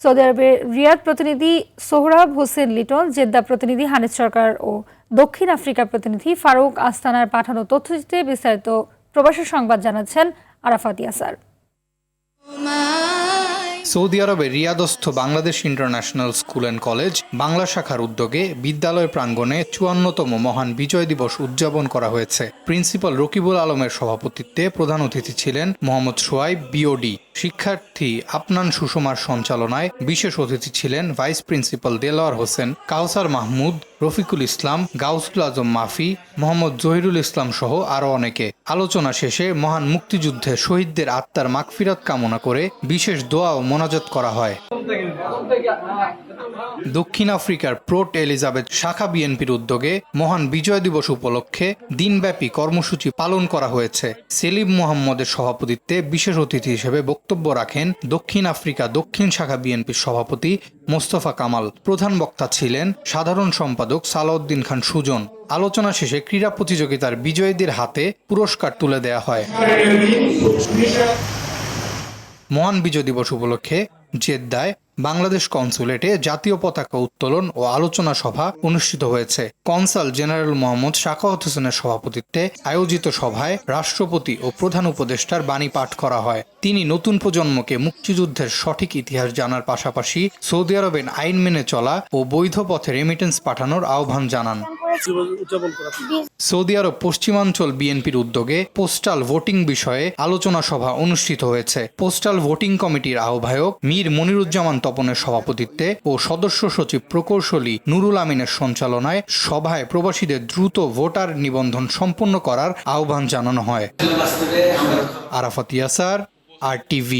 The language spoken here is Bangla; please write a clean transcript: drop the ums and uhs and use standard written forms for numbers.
সৌদি আরবের রিয়াদ প্রতিনিধি সোহরাব হোসেন লিটন, জেদ্দা প্রতিনিধি হানিফ সরকার ও দক্ষিণ আফ্রিকা প্রতিনিধি ফারুক আস্তানার পাঠানো তথ্যচিত্রে বিস্তারিত প্রবাসী সংবাদ জানাচ্ছেন আরাফাত ইয়াসার। সৌদি আরবের রিয়াদস্থ Bangladesh international school and college Bangla শাখার উদ্যোগে বিদ্যালয় প্রাঙ্গণে ৫৪তম মহান বিজয় দিবস উদযাপন করা হয়েছে। প্রিন্সিপাল রকিবুল আলমের সভাপতিত্বে প্রধান অতিথি ছিলেন মোহাম্মদ সোহাইব বিওডি। শিক্ষার্থী আপনান সুষমার সঞ্চালনায় বিশেষ অতিথি ছিলেন ভাইস প্রিন্সিপাল দেলোয়ার হোসেন, কাউসার মাহমুদ, রফিকুল ইসলাম, গাউসুল আজম মাফি, মোহাম্মদ জহিরুল ইসলাম সহ আরও অনেকে। আলোচনা শেষে মহান মুক্তিযুদ্ধে শহীদদের আত্মার মাগফিরাত কামনা করে বিশেষ দোয়া ও মোনাজাত করা হয়। দক্ষিণ আফ্রিকার পোর্ট এলিজাবেথ শাখা বিএনপির উদ্যোগে মহান বিজয় দিবস উপলক্ষে দিনব্যাপী কর্মসূচি পালন করা হয়েছে। সেলিম মোহাম্মদের সভাপতিত্বে বিশেষ অতিথি হিসেবে বক্তব্য রাখেন দক্ষিণ আফ্রিকা দক্ষিণ শাখা বিএনপির সভাপতি মোস্তফা কামাল। প্রধান বক্তা ছিলেন সাধারণ সম্পাদক সালাউদ্দিন খান সুজন। আলোচনা শেষে ক্রীড়া প্রতিযোগিতার বিজয়ীদের হাতে পুরস্কার তুলে দেয়া হয়। মহান বিজয় দিবস উপলক্ষে জেদ্দায় বাংলাদেশ কনসুলেটে জাতীয় পতাকা উত্তোলন ও আলোচনা সভা অনুষ্ঠিত হয়েছে। কনসাল জেনারেল মোহাম্মদ সাখাওয়াত হোসেনের সভাপতিত্বে আয়োজিত সভায় রাষ্ট্রপতি ও প্রধান উপদেষ্টার বাণী পাঠ করা হয়। তিনি নতুন প্রজন্মকে মুক্তিযুদ্ধের সঠিক ইতিহাস জানার পাশাপাশি সৌদি আরবের আইন মেনে চলা ও বৈধ পথে রেমিটেন্স পাঠানোর আহ্বান জানান। সৌদি আরব পশ্চিমাঞ্চল বিএনপির উদ্যোগে পোস্টাল ভোটিং বিষয়ে আলোচনা সভা অনুষ্ঠিত হয়েছে। পোস্টাল ভোটিং কমিটির আহ্বায়ক মীর মনিরুজ্জামান তপনের সভাপতিত্বে ও সদস্য সচিব প্রকৌশলী নুরুল আমিনের সঞ্চালনায় সভায় প্রবাসীদের দ্রুত ভোটার নিবন্ধন সম্পন্ন করার আহ্বান জানানো হয়। আরাফাত ইয়াসার, RTV।